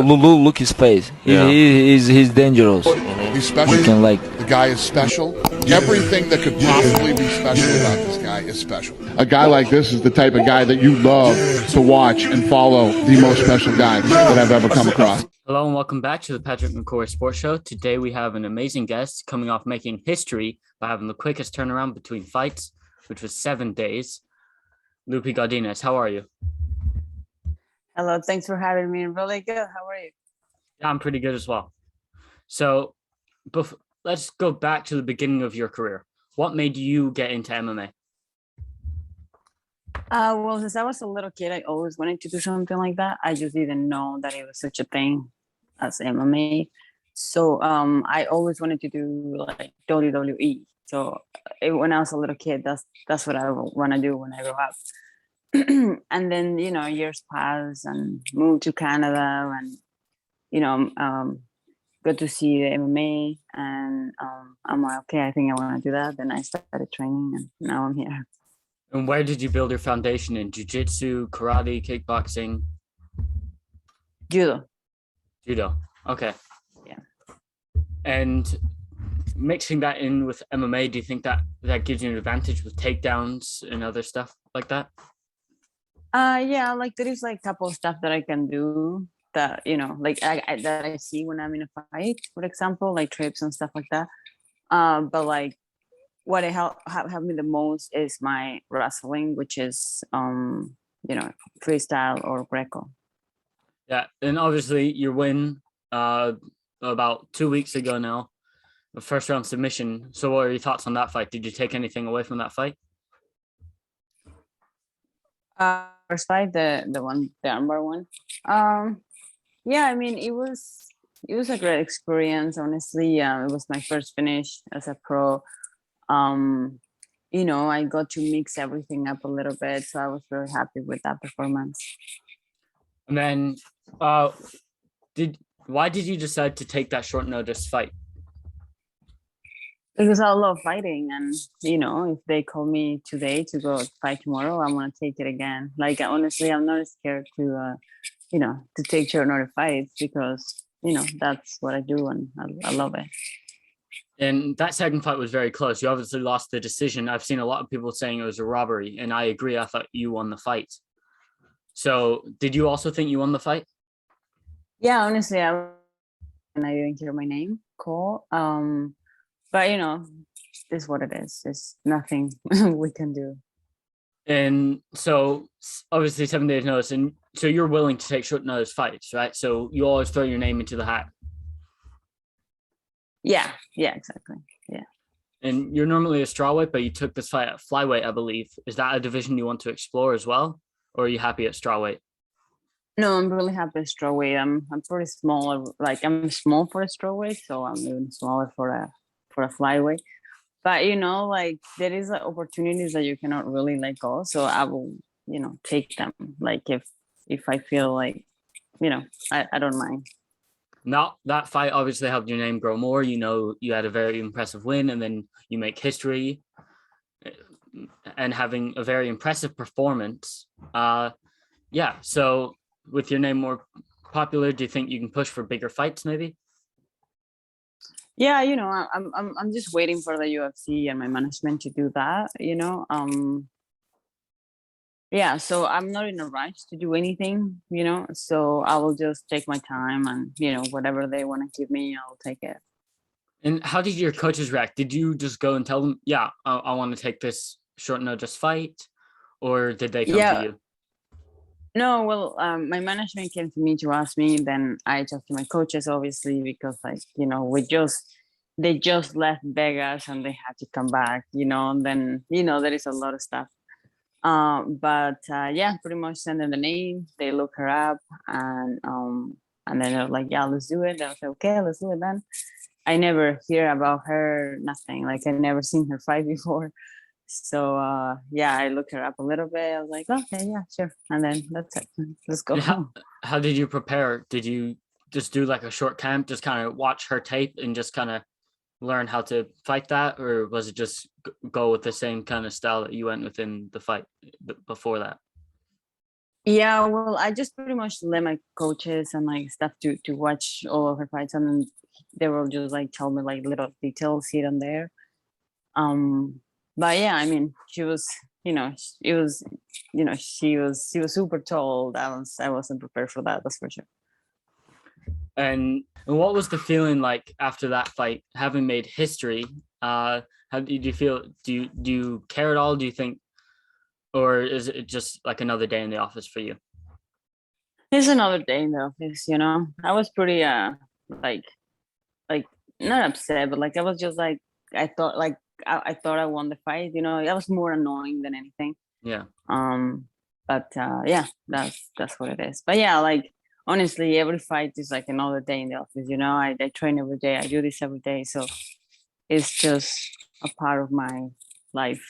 Look his face. Yeah. He's dangerous. He's special. You can like. The guy is special. Everything that could possibly be special about this guy is special. A guy like this is the type of guy that you love to watch and follow, the most special guy that I've ever come across. Hello and welcome back to the Patrick McCorry Sports Show. Today we have an amazing guest coming off making history by having the quickest turnaround between fights, which was 7 days. Loopy Godinez, how are you? Hello, thanks for having me. Really good. How are you? Yeah, I'm pretty good as well. So let's go back to the beginning of your career. What made you get into MMA? Well, since I was a little kid, I always wanted to do something like that. I just didn't know that it was such a thing as MMA. So I always wanted to do like WWE. So when I was a little kid, that's what I want to do when I grow up. And then, years pass and moved to Canada and, got to see the MMA. And I'm like, okay, I think I want to do that. Then I started training and now I'm here. And where did you build your foundation in? Jiu-jitsu, karate, kickboxing? Judo. Okay. Yeah. And mixing that in with MMA, do you think that gives you an advantage with takedowns and other stuff like that? Yeah, like there is like a couple of stuff that I can do that, like that I see when I'm in a fight, for example, like trips and stuff like that. But like what it helped me the most is my wrestling, which is freestyle or Greco. Yeah, and obviously your win about 2 weeks ago now, the first round submission. So what are your thoughts on that fight? Did you take anything away from that fight? First fight, the armbar one. Yeah, I mean it was a great experience, honestly. It was my first finish as a pro. I got to mix everything up a little bit, so I was very happy with that performance. And then why did you decide to take that short notice fight? Because I love fighting, and if they call me today to go fight tomorrow, I'm gonna take it again. Like honestly, I'm not scared to to take short notice fights because that's what I do and I love it. And that second fight was very close. You obviously lost the decision. I've seen a lot of people saying it was a robbery, and I agree. I thought you won the fight. So did you also think you won the fight? Yeah, honestly, I didn't hear my name call. But this is what it is. There's nothing we can do. And so obviously 7 days notice, and so you're willing to take short notice fights, right? So you always throw your name into the hat. Yeah, exactly. Yeah. And you're normally a strawweight, but you took this fight at flyweight, I believe. Is that a division you want to explore as well? Or are you happy at strawweight? No, I'm really happy at strawweight. I'm pretty small. Like I'm small for a strawweight, so I'm even smaller for a flyweight. But like there is opportunities that you cannot really let go. So I will, take them. Like if I feel like, I don't mind. Now that fight obviously helped your name grow more. You had a very impressive win, and then you make history and having a very impressive performance. Yeah. So with your name more popular, do you think you can push for bigger fights maybe? Yeah, I'm just waiting for the UFC and my management to do that, Yeah, so I'm not in a rush to do anything, so I will just take my time and, whatever they want to give me, I'll take it. And how did your coaches react? Did you just go and tell them, yeah, I want to take this short notice fight, or did they come to you? No, well, my management came to me to ask me. Then I talked to my coaches, obviously, because they just left Vegas and they had to come back, and then, there is a lot of stuff. But yeah, pretty much send them the name. They look her up and then they're like, yeah, let's do it. I was like, okay, let's do it then. I never hear about her, nothing. Like I never seen her fight before. So yeah, I looked her up a little bit. I was like, okay, yeah, sure. And then that's it. Let's go. How did you prepare? Did you just do like a short camp, just kind of watch her tape and just kind of learn how to fight that? Or was it just go with the same kind of style that you went with in the fight before that? Yeah, well, I just pretty much let my coaches and like stuff to watch all of her fights, and then they will just like tell me like little details here and there. But yeah, I mean, she was, it was, she was super tall. I wasn't prepared for that. That's for sure. And what was the feeling like after that fight, having made history? How did you feel? Do you care at all? Do you think, or is it just like another day in the office for you? It's another day in the office. I was pretty like like not upset, but like I was just like I thought like I thought I won the fight. That was more annoying than anything. Yeah. But yeah, that's what it is. But yeah, like honestly, every fight is like another day in the office. I train every day. I do this every day, so it's just a part of my life.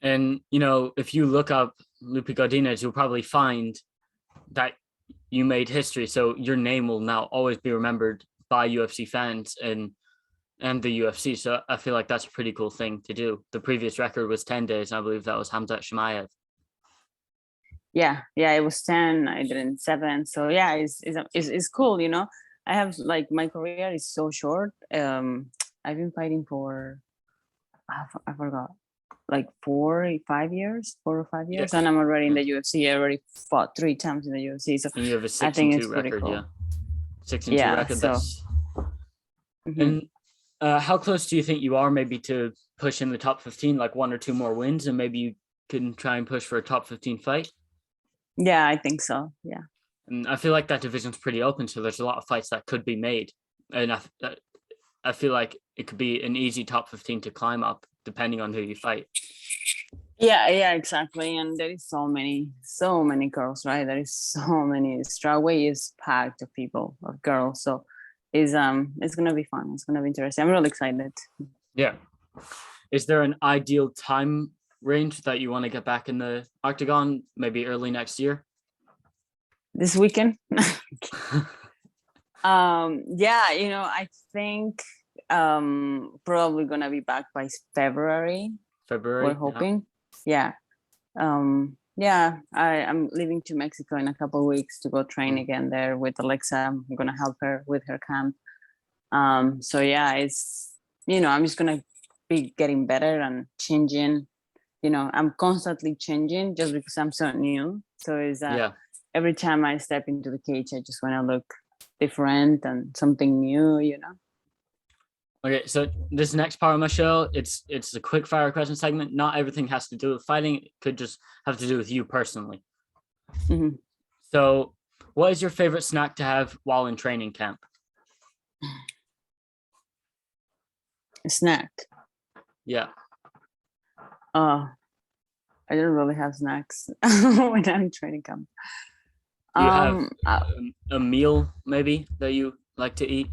And if you look up Loopy Godinez, you'll probably find that you made history. So your name will now always be remembered by UFC fans and the UFC. So I feel like that's a pretty cool thing to do. The previous record was 10 days, and I believe that was Hamzat Chimaev. Yeah, it was 10. I did it in 7. So yeah, it's cool. I have like my career is so short. I've been fighting for I forgot, like 4 or 5 years, Yeah. and I'm already in the UFC. I already fought 3 times in the UFC, so And you have a I think 6-2 it's pretty record, cool. yeah. 6-2 Yeah, record. so That's mhm. and how close do you think you are maybe to push in the top 15, like 1 or 2 more wins, and maybe you can try and push for a top 15 fight? Yeah, I think so. Yeah. And I feel like that division's pretty open, so there's a lot of fights that could be made. And I feel like it could be an easy top 15 to climb up, depending on who you fight. Yeah, exactly. And there is so many girls, right? There is so many. Strawweight is packed of people, of girls. So it's gonna be fun. It's gonna be interesting. I'm really excited. Yeah. Is there an ideal time range that you want to get back in the Octagon, maybe early next year? This weekend. Yeah, I think probably gonna be back by February. February? We're hoping. Yeah. Yeah, I'm leaving to Mexico in a couple of weeks to go train again there with Alexa. I'm gonna help her with her camp. So yeah, I'm just gonna be getting better and changing. I'm constantly changing just because I'm so new. So Yeah. every time I step into the cage, I just want to look different and something new. Okay, so this next part of my show, it's a quick fire question segment. Not everything has to do with fighting. It could just have to do with you personally. Mhm. So, what is your favorite snack to have while in training camp? A snack. Yeah. I don't really have snacks when I'm training camp. Do you have a meal maybe that you like to eat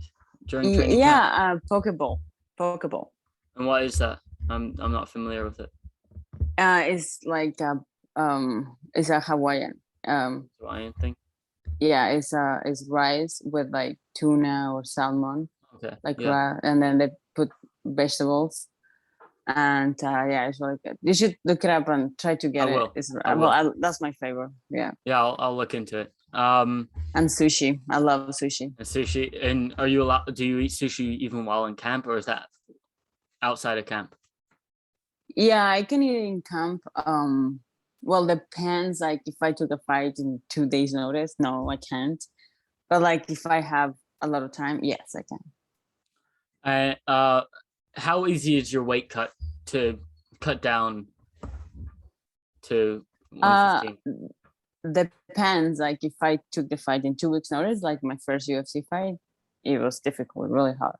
during training camp? Yeah, Pokeball. And what is that? I'm not familiar with it. It's like it's a Hawaiian. Hawaiian thing. Yeah, it's rice with like tuna or salmon, Okay. like Yeah. and then they put vegetables, and yeah, it's really good. You should look it up and try to get I it. will. It's I will. that's my favorite. Yeah, Yeah, I'll look into it. and sushi. I love sushi. And sushi. And are you allowed? Do you eat sushi even while in camp, or is that outside of camp? Yeah, I can eat it in camp. Well, depends. Like if I took a fight in 2 days' notice, no, I can't. But like if I have a lot of time, yes, I can. How easy is your weight cut to cut down to Uh, 115? depends. Like if I took the fight in 2 weeks' notice, like my first UFC fight, it was difficult, really hard.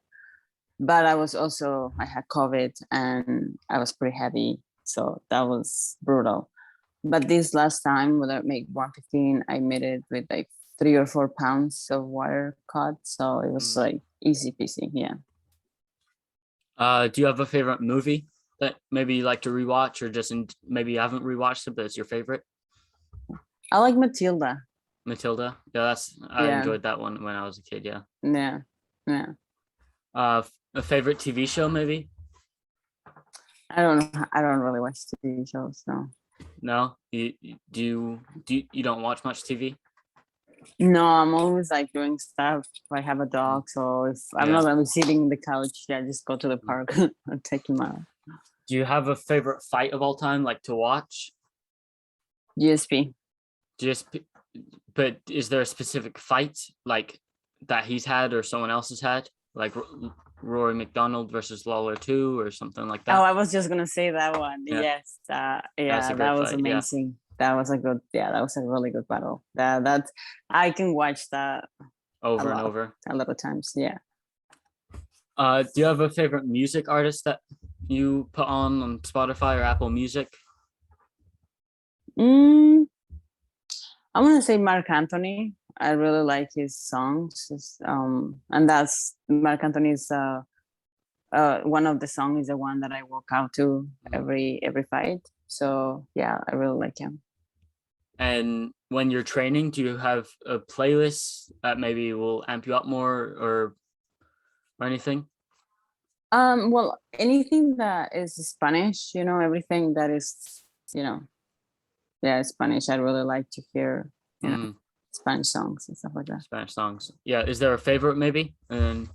But I had COVID and I was pretty heavy, so that was brutal. But this last time when I made 115, I made it with like 3 or 4 pounds of water cut, so it was like easy peasy. Yeah. Do you have a favorite movie that maybe you like to rewatch, or just maybe you haven't rewatched it, but it's your favorite? I like Matilda. Matilda. Yeah, I Yeah. enjoyed that one when I was a kid. Yeah. Yeah. A favorite TV show maybe? I don't really watch TV shows, no. No, you don't watch much TV? No, I'm always like doing stuff. I have a dog, so if I'm not gonna be sitting in the couch, yeah, just go to the park and take him out. Do you have a favorite fight of all time, like to watch? GSP. But is there a specific fight like that he's had or someone else has had, like Rory McDonald versus Lawler 2 or something like that? Oh, I was just gonna say that one. Yeah. Yes, That's a that great was fight, yeah. amazing. That was a good, that was a really good battle. That I can watch that Over and lot. over. a lot of times. Yeah. Do you have a favorite music artist that you put on Spotify or Apple Music? I'm gonna say Mark Anthony. I really like his songs. And that's Mark Anthony's. One of the songs is the one that I walk out to every fight. So yeah, I really like him. And when you're training, do you have a playlist that maybe will amp you up more or anything? Well, anything that is Spanish, everything that is, Spanish. I really like to hear, Spanish songs and stuff like that. Spanish songs. Yeah. Is there a favorite maybe? And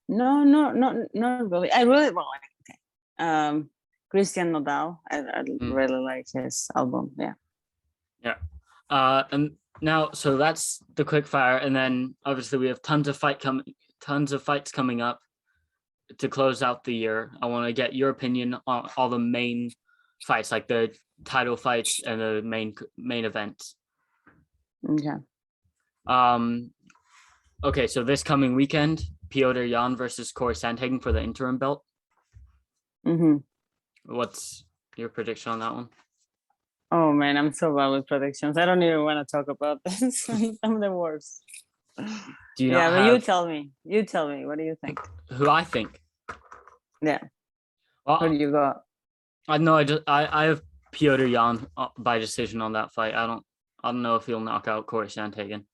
No, not really. I really like Christian Nodal. I really like his album. Yeah. Yeah. And now, so that's the quick fire, and then obviously we have tons of fights coming up to close out the year. I want to get your opinion on all the main fights, like the title fights and the main events. Okay. Okay, so this coming weekend, Piotr Jan versus Corey Sandhagen for the interim belt. What's your prediction on that one? Oh man, I'm so bad with predictions. I don't even want to talk about this. I'm the worst. Do you but you tell me. You tell me. What do you think? Who I think? Yeah. Well, Who do you got? I have Piotr Jan by decision on that fight. I don't know if he'll knock out Corey Sandhagen.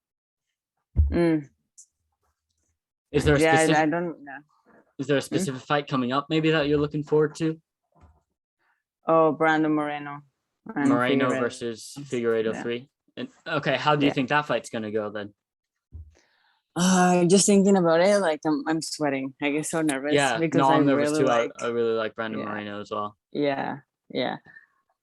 Is there a specific? I don't know. Is there a specific fight coming up maybe that you're looking forward to? Oh, Brandon Moreno. Moreno versus Figueiredo 3. And, okay, how do you think that fight's gonna go then? Just thinking about it, like I'm sweating. I get so nervous. Yeah, because I'm nervous too. I really like Brandon Moreno as well. Yeah.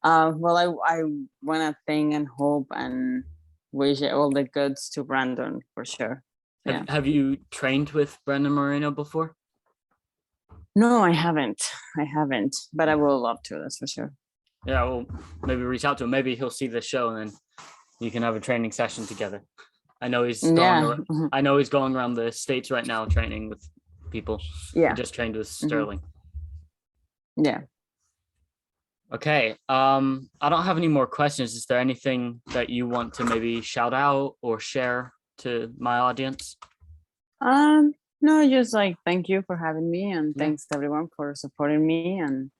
Well, I want to think and hope and wish all the goods to Brandon for sure. Have you trained with Brandon Moreno before? No, I haven't, but I would love to. That's for sure. Yeah, well, maybe reach out to him. Maybe he'll see the show, and then you can have a training session together. I know he's going around the States right now training with people. Yeah, he just trained with Sterling. Yeah. Okay. I don't have any more questions. Is there anything that you want to maybe shout out or share to my audience? No, just like thank you for having me, and thanks to everyone for supporting me, and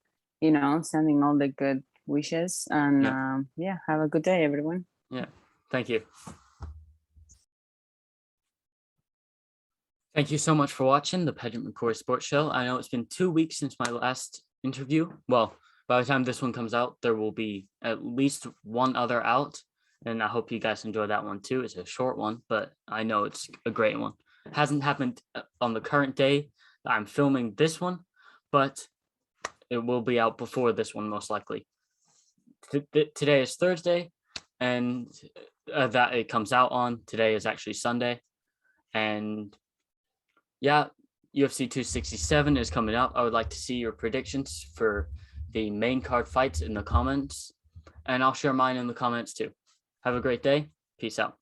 sending all the good wishes, and have a good day, everyone. Yeah, thank you. Thank you so much for watching the Pedram McCorry Sports Show. I know it's been 2 weeks since my last interview. Well, by the time this one comes out, there will be at least one other out, and I hope you guys enjoy that one too. It's a short one, but I know it's a great one. It hasn't happened on the current day that I'm filming this one, but it will be out before this one most likely. Today is Thursday, and that it comes out on. Today is actually Sunday, and yeah, UFC 267 is coming up. I would like to see your predictions for the main card fights in the comments, and I'll share mine in the comments too. Have a great day. Peace out.